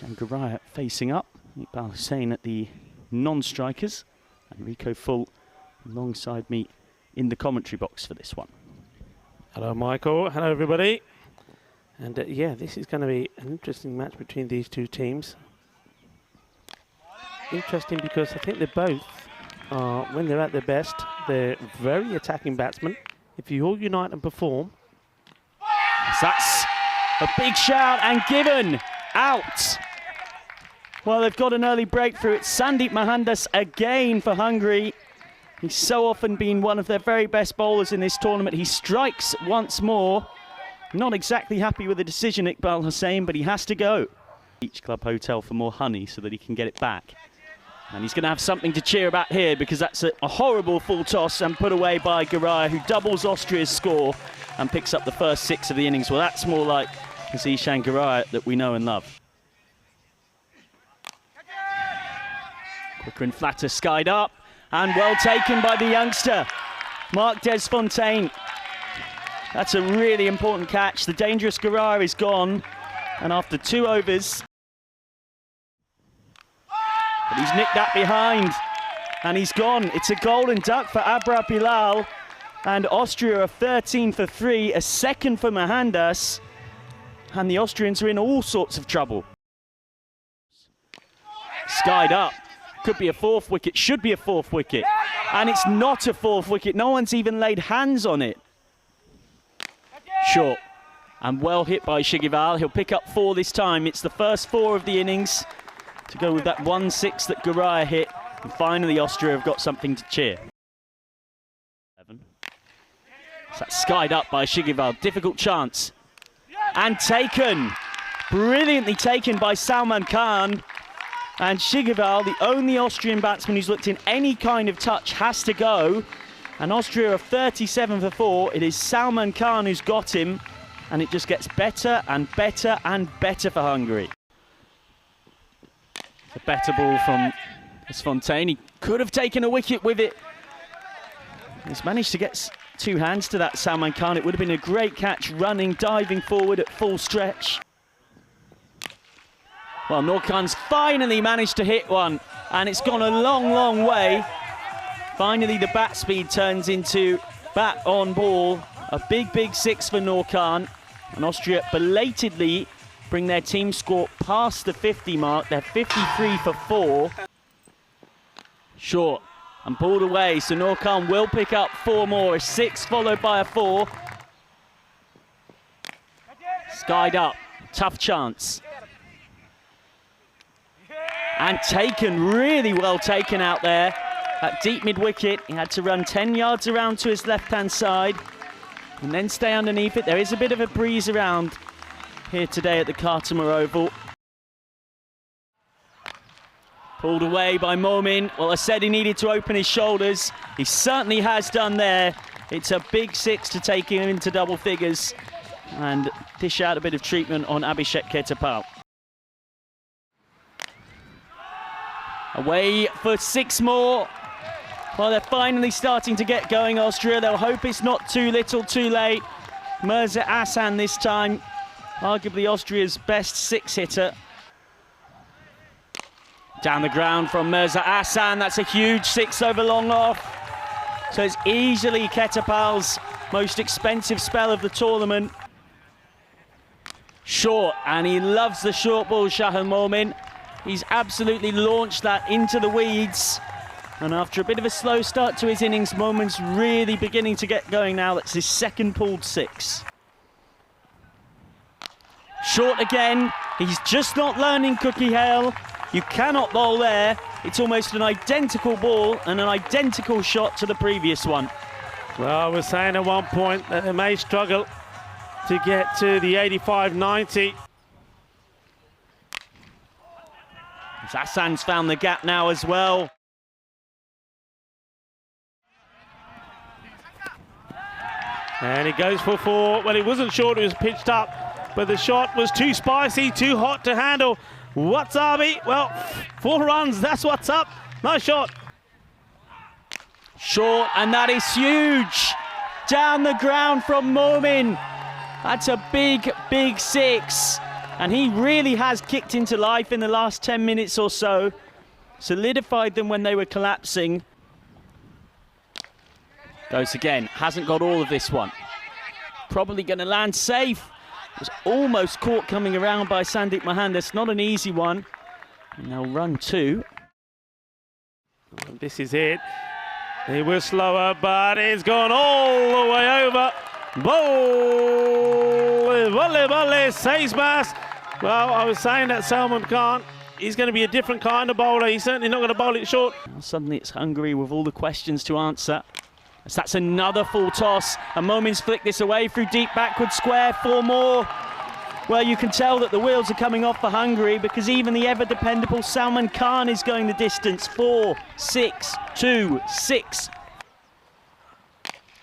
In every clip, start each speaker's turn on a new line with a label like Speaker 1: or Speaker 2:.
Speaker 1: And Guraya facing up. Iqbal Hussain at the non-strikers. And Rico Full alongside me in the commentary box for this one.
Speaker 2: Hello, Michael. Hello, everybody. And yeah, this is going to be an interesting match between these two teams. Interesting because I think they both are, when they're at their best, they're very attacking batsmen. If you all unite and perform.
Speaker 1: That's a big shout and given out. Well, they've got an early breakthrough. It's Sandeep Mohandas again for Hungary. He's so often been one of their very best bowlers in this tournament. He strikes once more. Not exactly happy with the decision, Iqbal Hussain, but he has to go. Beach Club Hotel for more honey so that he can get it back. And he's going to have something to cheer about here because that's a horrible full toss and put away by Guraya, who doubles Austria's score and picks up the first 6 of the innings. Well, that's more like the Ishan Guraya that we know and love. Quicker and flatter, skied up, and well taken by the youngster, Mark Desfontaine. That's a really important catch. The dangerous Guraya is gone, and after 2 overs, but he's nicked that behind, and he's gone. It's a golden duck for Abrar Bilal, and Austria are 13 for 3, a second for Mohandas, and the Austrians are in all sorts of trouble. Skied up. Could be a 4th wicket, should be a 4th wicket. And it's not a 4th wicket. No one's even laid hands on it. Short. And well hit by Shigival. He'll pick up 4 this time. It's the first 4 of the innings to go with that 1-6 that Guraya hit. And finally, Austria have got something to cheer. So that's skied up by Shigival. Difficult chance. And taken. Brilliantly taken by Salman Khan. And Shigival, the only Austrian batsman who's looked in any kind of touch, has to go. And Austria are 37 for 4. It is Salman Khan who's got him. And it just gets better and better and better for Hungary. A better ball from Desfontaine. He could have taken a wicket with it. He's managed to get 2 hands to that Salman Khan. It would have been a great catch, running, diving forward at full stretch. Well, Noor Khan's finally managed to hit one, and it's gone a long, long way. Finally, the bat speed turns into bat on ball. A big, big 6 for Noor Khan. And Austria belatedly bring their team score past the 50 mark. They're 53 for 4. Short and pulled away, so Noor Khan will pick up 4 more. A 6 followed by a 4. Skied up, tough chance. And taken, really well taken out there. At deep mid-wicket, he had to run 10 yards around to his left-hand side and then stay underneath it. There is a bit of a breeze around here today at the Khartoum Oval. Pulled away by Momin. Well, I said he needed to open his shoulders. He certainly has done there. It's a big 6 to take him into double figures and dish out a bit of treatment on Abhishek Ketapal. Away for 6 more. Well, they're finally starting to get going, Austria. They'll hope it's not too little, too late. Mirza Ahsan this time, arguably Austria's best 6-hitter. Down the ground from Mirza Ahsan. That's a huge 6 over long off. So it's easily Ketapal's most expensive spell of the tournament. Short, and he loves the short ball, Shahan Momin. He's absolutely launched that into the weeds. And after a bit of a slow start to his innings, Momin's really beginning to get going now. That's his 2nd pulled 6. Short again. He's just not learning Cookie Hale. You cannot bowl there. It's almost an identical ball and an identical shot to the previous one.
Speaker 2: Well, I was saying at one point that they may struggle to get to the 85-90.
Speaker 1: Hassan's found the gap now as well.
Speaker 2: And he goes for 4. Well, it wasn't short, it was pitched up, but the shot was too spicy, too hot to handle. What's up, well, 4 runs, that's what's up. Nice shot.
Speaker 1: Short, and that is huge. Down the ground from Momin. That's a big, big 6. And he really has kicked into life in the last 10 minutes or so. Solidified them when they were collapsing. Goes again, hasn't got all of this one. Probably going to land safe. Was almost caught coming around by Sandeep Mohandas. Not an easy one. And they'll run two.
Speaker 2: This is it. He was slower, but it's gone all the way over. Volley, says Bass. Well, I was saying that Salman Khan, he's going to be a different kind of bowler. He's certainly not going to bowl it short.
Speaker 1: Suddenly it's Hungary with all the questions to answer. As that's another full toss. And Momin's flicked this away through deep backward square. 4 more. Well, you can tell that the wheels are coming off for Hungary because even the ever-dependable Salman Khan is going the distance. 4, 6, 2, 6.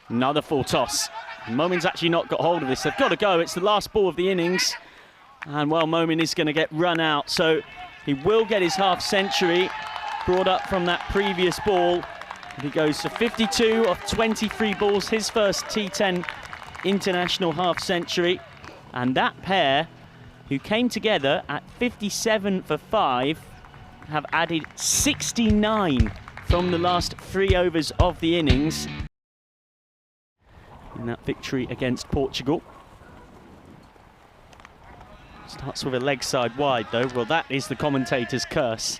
Speaker 1: Another full toss. Momin's actually not got hold of this. They've got to go. It's the last ball of the innings. And, well, Momin is going to get run out. So he will get his half-century brought up from that previous ball. He goes for 52 of 23 balls, his first T10 international half-century. And that pair, who came together at 57 for 5, have added 69 from the last 3 overs of the innings in that victory against Portugal. Starts with a leg side wide, though. Well, that is the commentator's curse.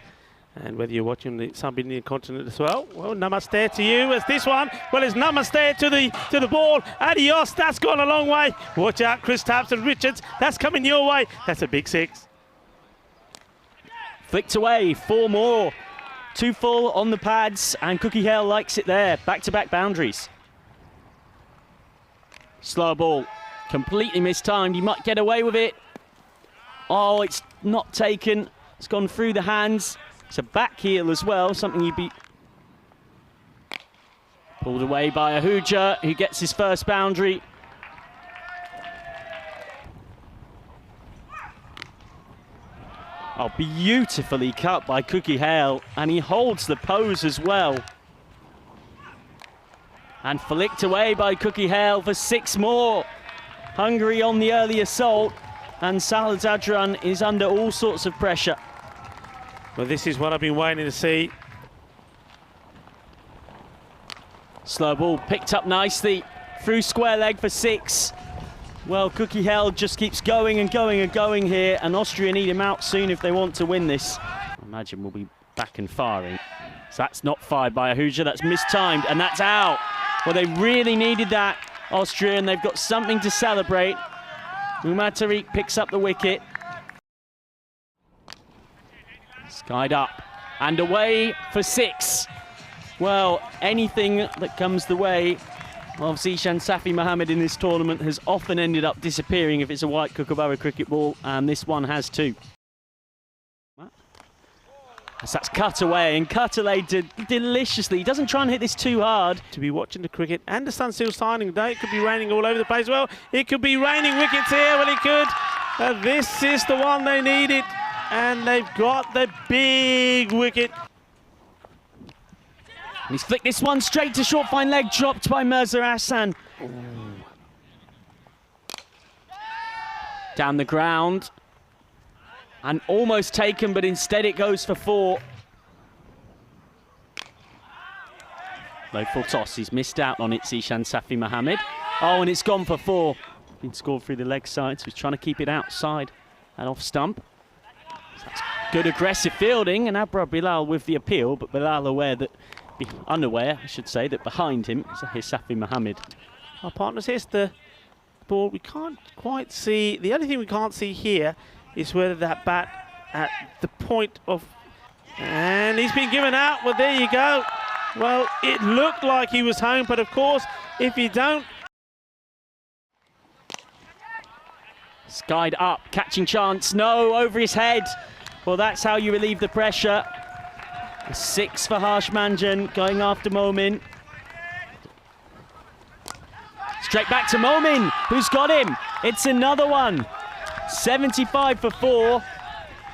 Speaker 2: And whether you're watching somebody in the continent as well, well, namaste to you. As this one, well, it's namaste to the ball. Adios, that's gone a long way. Watch out, Chris Tapps and Richards. That's coming your way. That's a big 6.
Speaker 1: Flicked away, 4 more. 2 full on the pads, and Cookie Hale likes it there. Back-to-back boundaries. Slow ball, completely mistimed. He might get away with it. Oh, it's not taken. It's gone through the hands. It's a back heel as well, something you'd be pulled away by Ahuja, who gets his first boundary. Oh, beautifully cut by Cookie Hale, and he holds the pose as well. And flicked away by Cookie Hale for 6 more. Hungary on the early assault, and Salad Zadran is under all sorts of pressure.
Speaker 2: Well, this is what I've been waiting to see.
Speaker 1: Slow ball picked up nicely through square leg for 6. Well, Cookie Hale just keeps going and going and going here, and Austria need him out soon if they want to win this. I imagine we'll be back and firing. So that's not fired by Ahuja, that's mistimed, and that's out. Well, they really needed that, Austria, and they've got something to celebrate. Umar Tariq picks up the wicket. Skied up and away for 6. Well, anything that comes the way of Zishan Safi Mohammed in this tournament has often ended up disappearing if it's a white Kookaburra cricket ball, and this one has too. As that's cut away, and cut away deliciously. He doesn't try and hit this too hard.
Speaker 2: To be watching the cricket, and the sun still shining today. It could be raining all over the place. Well, it could be raining wickets here. Well, it could. This is the one they needed. And they've got the big wicket.
Speaker 1: And he's flicked this one straight to short fine leg, dropped by Mirza Hassan. Ooh. Down the ground. And almost taken, but instead it goes for 4. Low full toss, he's missed out on it, Zishan Safi Mohammed. Oh, and it's gone for 4. Been scored through the leg side, so he's trying to keep it outside and off stump. That's good aggressive fielding, and Abrar Bilal with the appeal, but Bilal unaware, I should say, that behind him is Safi Mohammed.
Speaker 2: Our partners, here's the ball. We can't quite see. The only thing we can't see here is whether that bat at the point of... And he's been given out. Well, there you go. Well, it looked like he was home, but of course, if you don't...
Speaker 1: Skied up, catching chance, no, over his head. Well, that's how you relieve the pressure. A 6 for Harsh Manjan, going after Momin. Straight back to Momin, who's got him. It's another one. 75 for 4.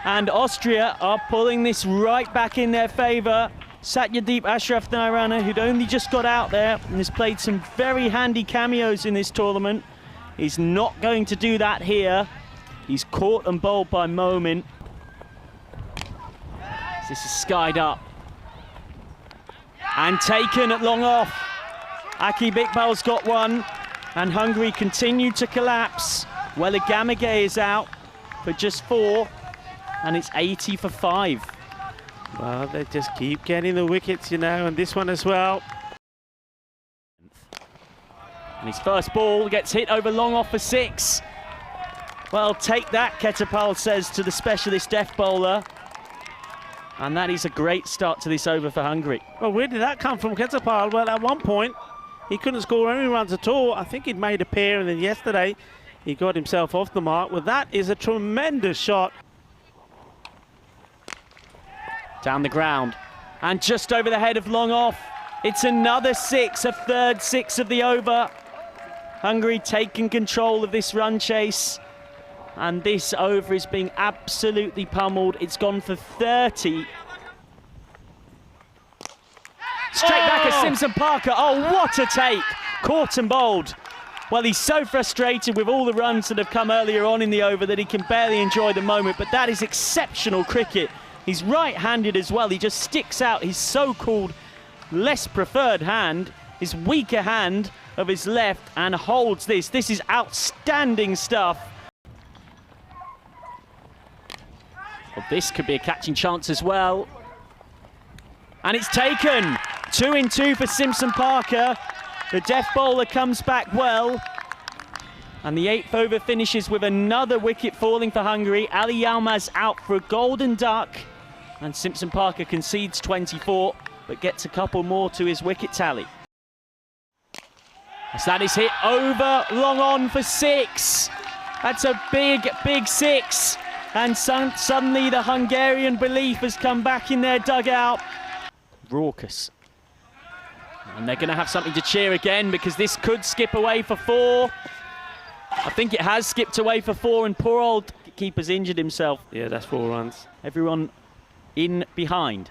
Speaker 1: And Austria are pulling this right back in their favour. Satyadeep Ashraf Nairana, who'd only just got out there and has played some very handy cameos in this tournament, is not going to do that here. He's caught and bowled by Momin. This is skied up. And taken at long off. Akib Iqbal's got one. And Hungary continue to collapse. Weligamage is out for just 4. And it's 80 for 5.
Speaker 2: Well, they just keep getting the wickets, you know, and this one as well.
Speaker 1: And his first ball gets hit over long off for 6. Well, take that, Ketapal says to the specialist death bowler. And that is a great start to this over for Hungary.
Speaker 2: Well, where did that come from, Ketapal? Well, at one point, he couldn't score any runs at all. I think he'd made a pair, and then yesterday, he got himself off the mark. Well, that is a tremendous shot.
Speaker 1: Down the ground. And just over the head of long off. It's another 6, a third 6 of the over. Hungary taking control of this run chase. And this over is being absolutely pummeled. It's gone for 30. Straight back at Simpson Parker. Oh, what a take. Caught and bowled. Well, he's so frustrated with all the runs that have come earlier on in the over that he can barely enjoy the moment. But that is exceptional cricket. He's right-handed as well. He just sticks out his so-called less preferred hand, his weaker hand of his left, and holds this. This is outstanding stuff. Well, this could be a catching chance as well. And it's taken. 2 in 2 for Simpson Parker. The death bowler comes back well. And the 8th over finishes with another wicket falling for Hungary. Ali Yilmaz out for a golden duck. And Simpson Parker concedes 24, but gets a couple more to his wicket tally. As that is hit over, long on for 6. That's a big, big 6. And suddenly the Hungarian belief has come back in their dugout. Raucous. And they're going to have something to cheer again, because this could skip away for 4. I think it has skipped away for 4, and poor old keeper's injured himself.
Speaker 2: Yeah, that's 4 runs.
Speaker 1: Everyone in behind.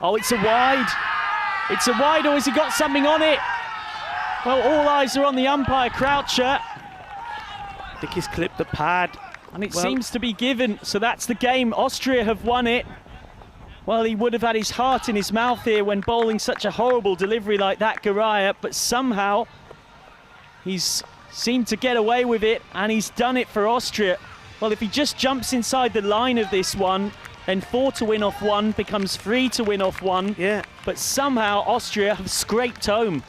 Speaker 1: Oh, it's a wide. It's a wide, or has he got something on it? Well, all eyes are on the umpire, Croucher.
Speaker 2: I think he's clipped the pad.
Speaker 1: And it seems to be given, so that's the game. Austria have won it. Well, he would have had his heart in his mouth here when bowling such a horrible delivery like that, Garaya, but somehow he's seemed to get away with it, and he's done it for Austria. Well, if he just jumps inside the line of this one, then 4 to win off 1 becomes 3 to win off 1.
Speaker 2: Yeah.
Speaker 1: But somehow Austria have scraped home.